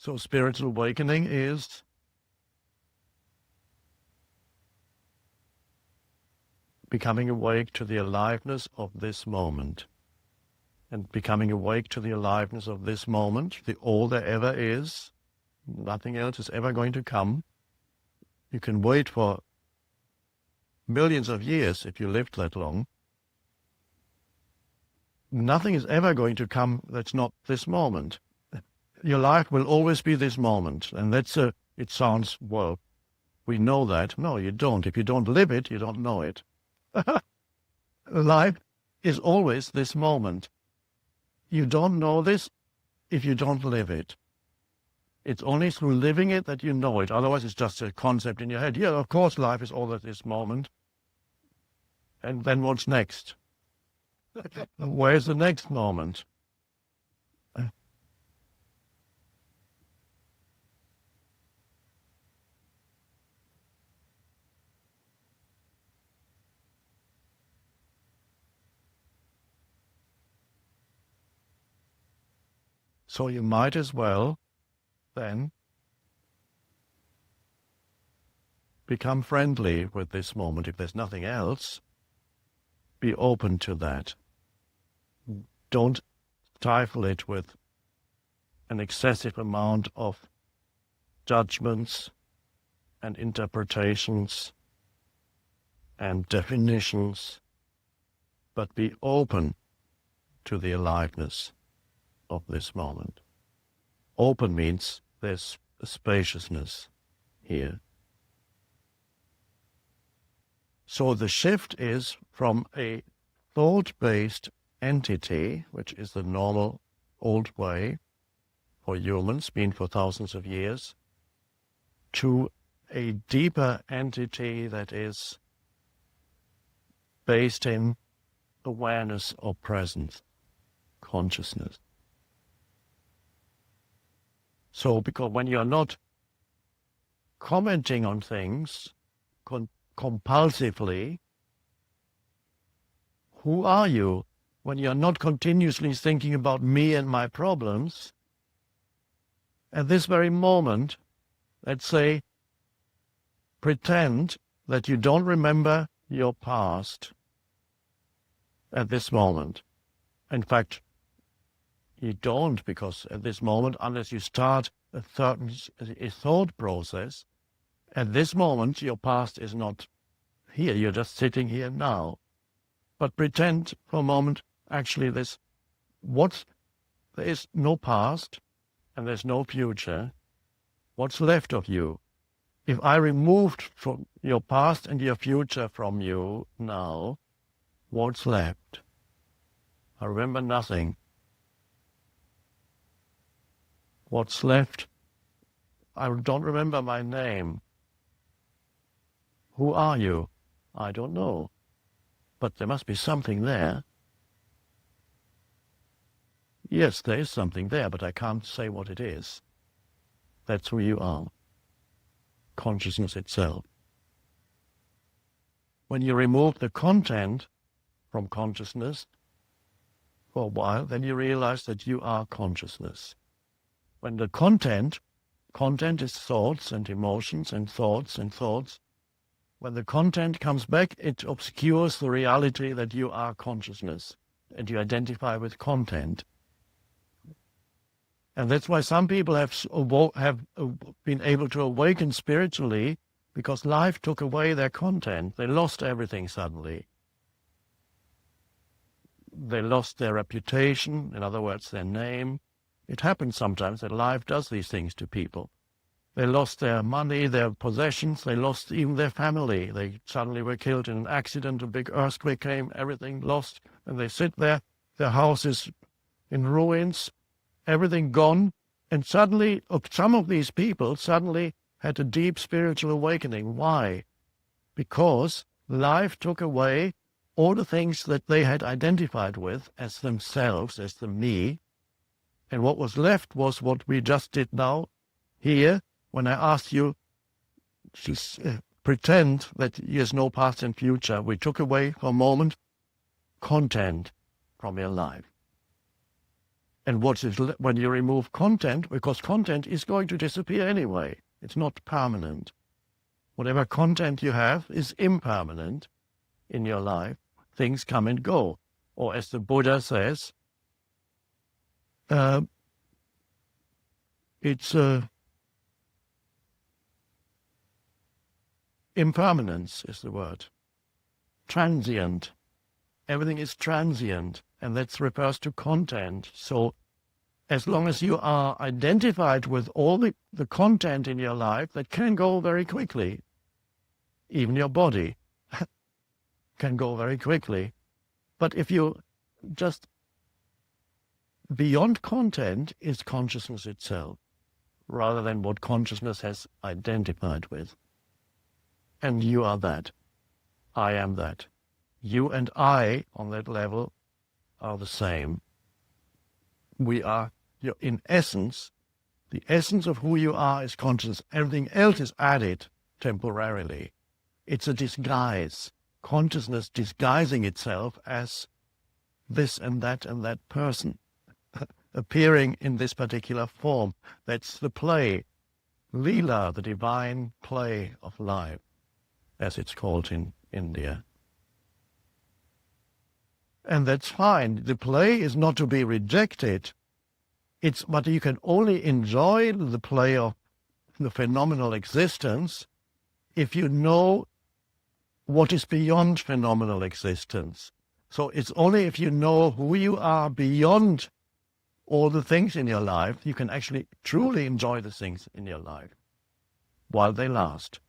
So spiritual awakening is becoming awake to the aliveness of this moment. And becoming awake to the aliveness of this moment, all there ever is, nothing else is ever going to come. You can wait for millions of years if you lived that long. Nothing is ever going to come that's not this moment. Your life will always be this moment. And it sounds, well, we know that. No, you don't. If you don't live it, you don't know it. Life is always this moment. You don't know this if you don't live it. It's only through living it that you know it. Otherwise, it's just a concept in your head. Yeah, of course, life is all at this moment. And then what's next? Where's the next moment? So you might as well then become friendly with this moment. If there's nothing else, be open to that. Don't stifle it with an excessive amount of judgments and interpretations and definitions, but be open to the aliveness of this moment. Open means there's a spaciousness here. So the shift is from a thought-based entity, which is the normal old way for humans, been for thousands of years, to a deeper entity that is based in awareness or presence, consciousness. So, because when you're not commenting on things compulsively, who are you? When you're not continuously thinking about me and my problems, at this very moment, let's say, pretend that you don't remember your past at this moment. In fact, you don't, because at this moment, unless you start a thought process, at this moment your past is not here. You're just sitting here now. But pretend for a moment, actually there is no past and there's no future. What's left of you? If I removed from your past and your future from you now, what's left? I remember nothing. What's left? I don't remember my name. Who are you? I don't know. But there must be something there. Yes, there is something there, but I can't say what it is. That's who you are. Consciousness itself. When you remove the content from consciousness for a while, then you realize that you are consciousness. When the content is thoughts and emotions and thoughts and thoughts. When the content comes back, it obscures the reality that you are consciousness and you identify with content. And that's why some people have been able to awaken spiritually, because life took away their content. They lost everything suddenly. They lost their reputation, in other words, their name. It happens sometimes that life does these things to people. They lost their money, their possessions, they lost even their family. They suddenly were killed in an accident, a big earthquake came, everything lost, and they sit there, their house is in ruins, everything gone, and suddenly, some of these people suddenly had a deep spiritual awakening. Why? Because life took away all the things that they had identified with as themselves, as the me, and what was left was what we just did now, here, when I asked you to pretend that there's no past and future. We took away for a moment content from your life. And when you remove content, because content is going to disappear anyway. It's not permanent. Whatever content you have is impermanent in your life. Things come and go. Or as the Buddha says, it's impermanence is the word. Transient. Everything is transient, and that refers to content. So as long as you are identified with all the content in your life, that can go very quickly. Even your body can go very quickly. But if you just, beyond content is consciousness itself, rather than what consciousness has identified with. And you are that. I am that. You and I, on that level, are the same. We are, in essence, the essence of who you are is consciousness. Everything else is added temporarily. It's a disguise. Consciousness disguising itself as this and that person, appearing in this particular form. That's the play, Leela, the divine play of life, as it's called in India. And that's fine. The play is not to be rejected. But you can only enjoy the play of the phenomenal existence if you know what is beyond phenomenal existence. So it's only if you know who you are beyond all the things in your life, you can actually truly enjoy the things in your life while they last.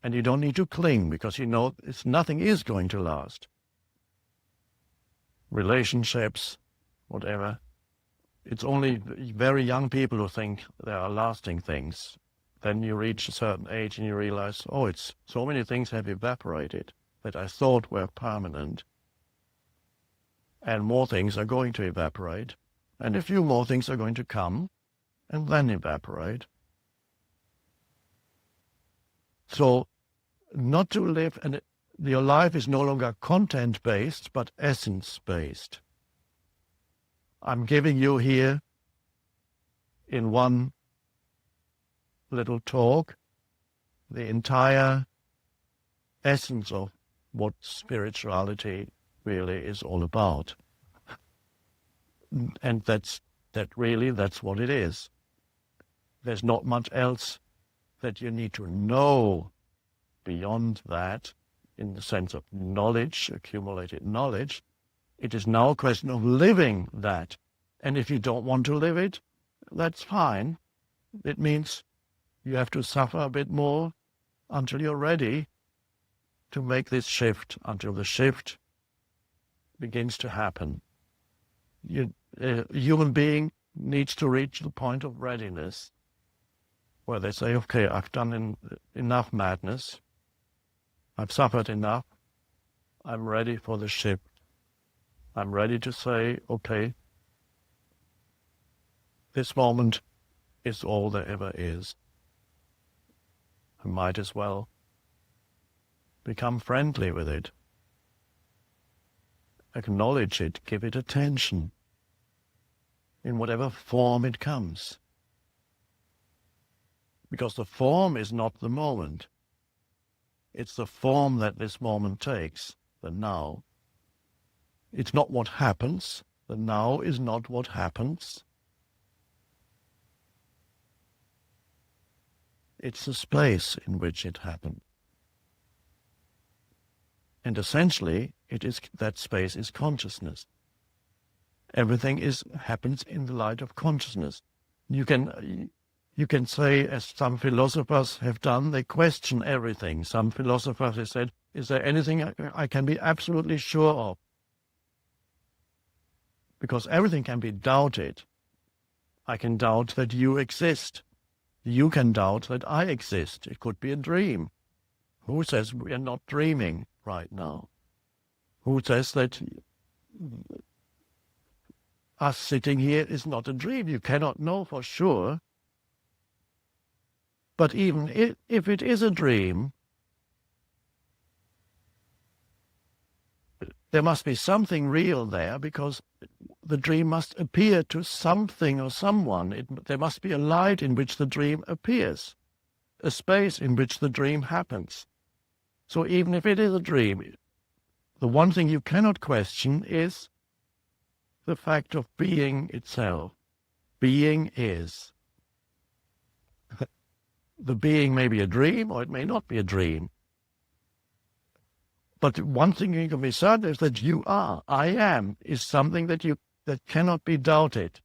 And you don't need to cling, because you know nothing is going to last. Relationships, whatever. It's only very young people who think there are lasting things. Then you reach a certain age and you realize, it's so many things have evaporated that I thought were permanent. And more things are going to evaporate. And a few more things are going to come and then evaporate. So not to live, and your life is no longer content-based, but essence-based. I'm giving you here, in one little talk, the entire essence of what spirituality really is all about. And that's what it is. There's not much else that you need to know beyond that, in the sense of knowledge, accumulated knowledge. It is now a question of living that. And if you don't want to live it, that's fine. It means you have to suffer a bit more until you're ready to make this shift, until the shift begins to happen. A human being needs to reach the point of readiness, where they say, okay, I've done enough madness. I've suffered enough. I'm ready for the shift. I'm ready to say, okay, this moment is all there ever is. I might as well become friendly with it. Acknowledge it, give it attention, in whatever form it comes. Because the form is not the moment. It's the form that this moment takes, the now. It's not what happens. The now is not what happens. It's the space in which it happened. And essentially, that space is consciousness. Everything happens in the light of consciousness. You can say, as some philosophers have done, they question everything. Some philosophers have said, is there anything I can be absolutely sure of? Because everything can be doubted. I can doubt that you exist. You can doubt that I exist. It could be a dream. Who says we are not dreaming right now? Who says that us sitting here is not a dream? You cannot know for sure. But even if it is a dream, there must be something real there, because the dream must appear to something or someone. There must be a light in which the dream appears, a space in which the dream happens. So even if it is a dream, the one thing you cannot question is the fact of being itself. Being is. The being may be a dream or it may not be a dream. But one thing you can be certain is that you are. I am is something that cannot be doubted.